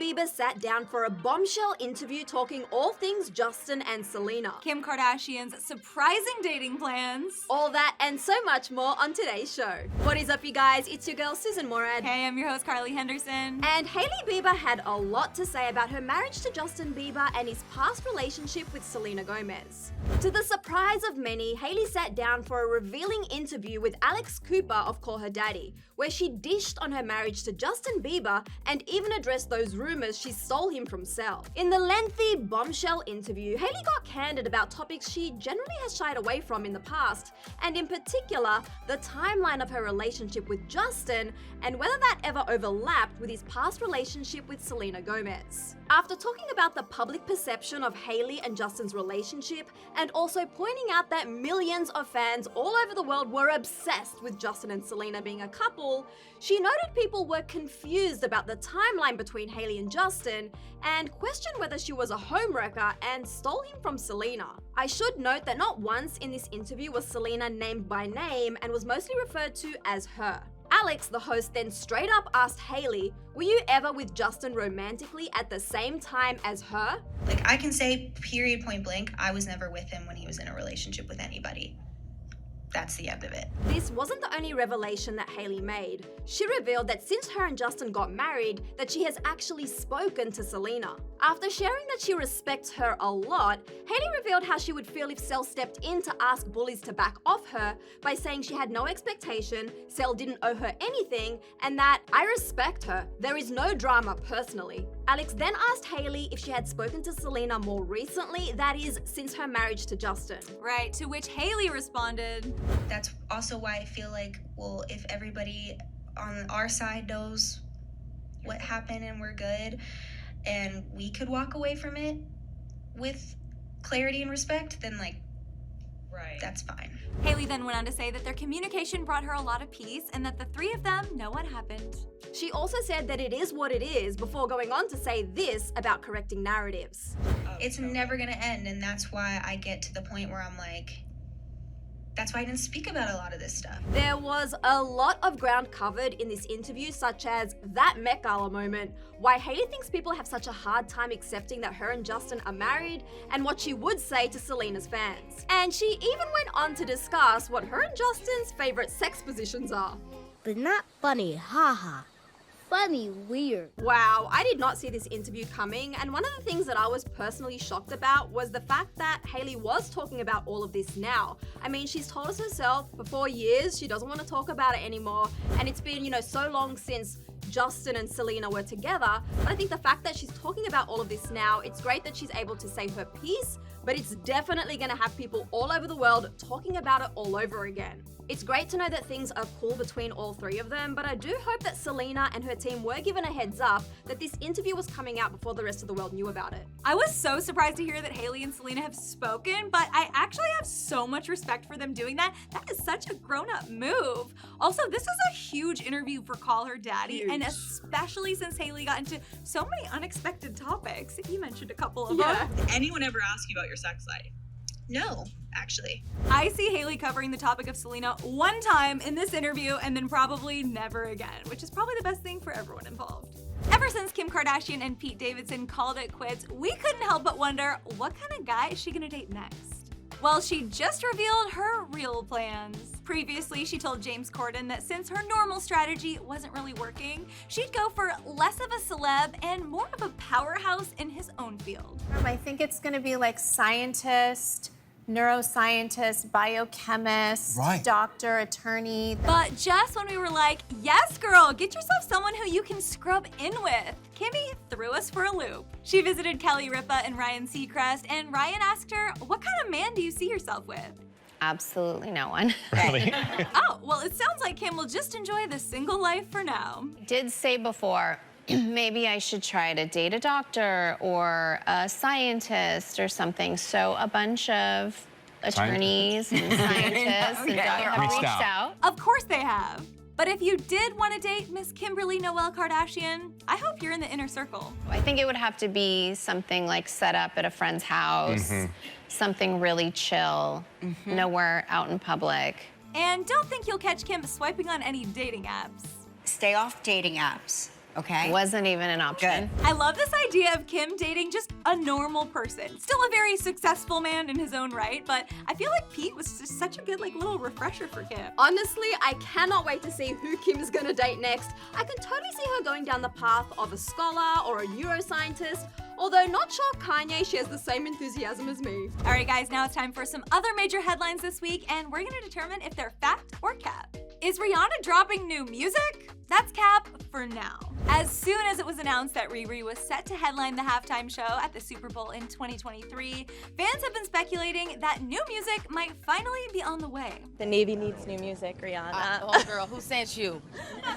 Bieber sat down for a bombshell interview talking all things Justin and Selena. Kim Kardashian's surprising dating plans. All that and so much more on today's show. What is up, you guys? It's your girl, Sussan Mourad. Hey, I'm your host, Henderson. And Hailey Bieber had a lot to say about her marriage to Justin Bieber and his past relationship with Selena Gomez. To the surprise of many, Hailey sat down for a revealing interview with Alex Cooper of Call Her Daddy, where she dished on her marriage to Justin Bieber and even addressed those rumors she stole him from Sel. In the lengthy bombshell interview, Hailey got candid about topics she generally has shied away from in the past, and in particular, the timeline of her relationship with Justin and whether that ever overlapped with his past relationship with Selena Gomez. After talking about the public perception of Hailey and Justin's relationship, and also pointing out that millions of fans all over the world were obsessed with Justin and Selena being a couple, she noted people were confused about the timeline between Hailey and Justin and questioned whether she was a homewrecker and stole him from Selena. I should note that not once in this interview was Selena named by name and was mostly referred to as her. Alex, the host, then straight up asked Hailey, were you ever with Justin romantically at the same time as her? Like, I can say, period, point blank, I was never with him when he was in a relationship with anybody. That's the end of it. This wasn't the only revelation that Hailey made. She revealed that since her and Justin got married, that she has actually spoken to Selena. After sharing that she respects her a lot, Hailey revealed how she would feel if Sel stepped in to ask bullies to back off her by saying she had no expectation, Sel didn't owe her anything, and that, I respect her, there is no drama personally. Alex then asked Hailey if she had spoken to Selena more recently, that is, since her marriage to Justin. Right, to which Hailey responded, that's also why I feel like, well, if everybody on our side knows what happened and we're good, and we could walk away from it with clarity and respect, then like, right, that's fine. Hailey then went on to say that their communication brought her a lot of peace and that the three of them know what happened. She also said that it is what it is before going on to say this about correcting narratives. It's never gonna end, and that's why I get to the point where I'm like, that's why I didn't speak about a lot of this stuff. There was a lot of ground covered in this interview, such as that Met Gala moment, why Hailey thinks people have such a hard time accepting that her and Justin are married, and what she would say to Selena's fans. And she even went on to discuss what her and Justin's favorite sex positions are. But not funny, haha. Funny, weird. Wow, I did not see this interview coming, and one of the things that I was personally shocked about was the fact that Hailey was talking about all of this now. I mean, she's told us herself for 4 years she doesn't want to talk about it anymore, and it's been, so long since Justin and Selena were together, but I think the fact that she's talking about all of this now, it's great that she's able to say her piece, but it's definitely gonna have people all over the world talking about it all over again. It's great to know that things are cool between all three of them, but I do hope that Selena and her team were given a heads up that this interview was coming out before the rest of the world knew about it. I was so surprised to hear that Hailey and Selena have spoken, but I actually have so much respect for them doing that. That is such a grown-up move. Also, this is a huge interview for Call Her Daddy, and especially since Hailey got into so many unexpected topics. You mentioned a couple of them. Did anyone ever ask you about your sex life? No, actually. I see Hailey covering the topic of Selena one time in this interview and then probably never again, which is probably the best thing for everyone involved. Ever since Kim Kardashian and Pete Davidson called it quits, we couldn't help but wonder, what kind of guy is she gonna date next? Well, she just revealed her real plans. Previously, she told James Corden that since her normal strategy wasn't really working, she'd go for less of a celeb and more of a powerhouse in his own field. I think it's gonna be like scientist, neuroscientist, biochemist, doctor, attorney. But just when we were like, yes girl, get yourself someone who you can scrub in with, Kimmy threw us for a loop. She visited Kelly Ripa and Ryan Seacrest, and Ryan asked her, what kind of man do you see yourself with? Absolutely no one. Really? Oh, well, it sounds like Kim will just enjoy the single life for now. Did say before, maybe I should try to date a doctor or a scientist or something. So a bunch of attorneys and scientists and doctors have reached out. Of course they have. But if you did want to date Miss Kimberly Noel Kardashian, I hope you're in the inner circle. I think it would have to be something like set up at a friend's house, something really chill, nowhere out in public. And don't think you'll catch Kim swiping on any dating apps. Stay off dating apps. okay? Wasn't even an option. I love this idea of Kim dating just a normal person. Still a very successful man in his own right, but I feel like Pete was just such a good little refresher for Kim. Honestly, I cannot wait to see who Kim is gonna date next. I can totally see her going down the path of a scholar or a neuroscientist, although not sure Kanye shares the same enthusiasm as me. All right, guys, now it's time for some other major headlines this week, and we're gonna determine if they're fact or cap. Is Rihanna dropping new music? That's cap for now. As soon as it was announced that Riri was set to headline the halftime show at the Super Bowl in 2023, fans have been speculating that new music might finally be on the way. The Navy needs new music, Rihanna. Oh, girl, who sent you?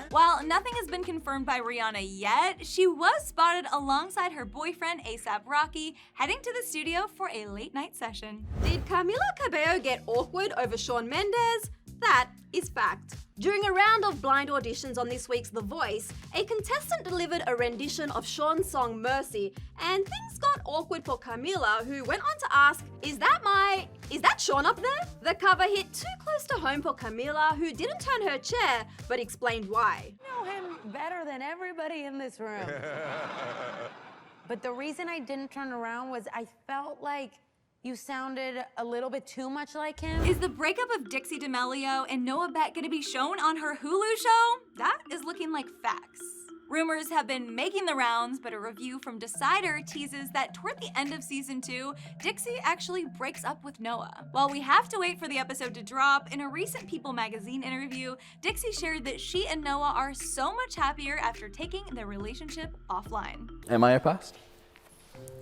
While nothing has been confirmed by Rihanna yet, she was spotted alongside her boyfriend A$AP Rocky heading to the studio for a late night session. Did Camila Cabello get awkward over Shawn Mendes? That is fact. During a round of blind auditions on this week's The Voice, a contestant delivered a rendition of Shawn's song Mercy, and things got awkward for Camila, who went on to ask, is that Shawn up there? The cover hit too close to home for Camila, who didn't turn her chair, but explained why. I know him better than everybody in this room. But the reason I didn't turn around was I felt like you sounded a little bit too much like him. Is the breakup of Dixie DAmelio and Noah Beck gonna be shown on her Hulu show? That is looking like facts. Rumors have been making the rounds, but a review from Decider teases that toward the end of season 2, Dixie actually breaks up with Noah. While we have to wait for the episode to drop, in a recent People magazine interview, Dixie shared that she and Noah are so much happier after taking their relationship offline. Am I a past?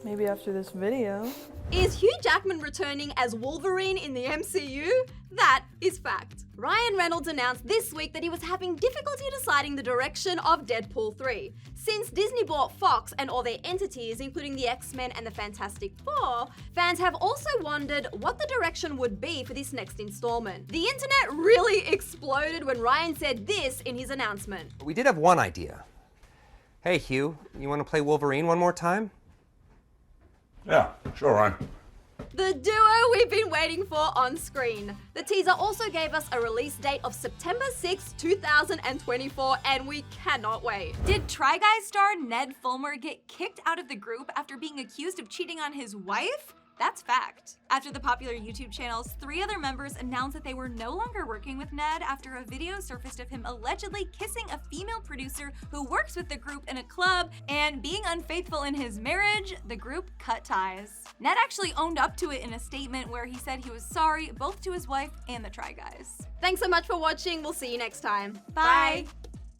Maybe after this video. Is Hugh Jackman returning as Wolverine in the MCU? That is fact. Ryan Reynolds announced this week that he was having difficulty deciding the direction of Deadpool 3. Since Disney bought Fox and all their entities, including the X-Men and the Fantastic Four, fans have also wondered what the direction would be for this next installment. The internet really exploded when Ryan said this in his announcement. We did have one idea. Hey Hugh, you want to play Wolverine one more time? Yeah, sure, Ryan. The duo we've been waiting for on screen. The teaser also gave us a release date of September 6, 2024, and we cannot wait. Did Try Guys star Ned Fulmer get kicked out of the group after being accused of cheating on his wife? That's fact. After the popular YouTube channel's 3 other members announced that they were no longer working with Ned after a video surfaced of him allegedly kissing a female producer who works with the group in a club and being unfaithful in his marriage, the group cut ties. Ned actually owned up to it in a statement where he said he was sorry both to his wife and the Try Guys. Thanks so much for watching. We'll see you next time. Bye.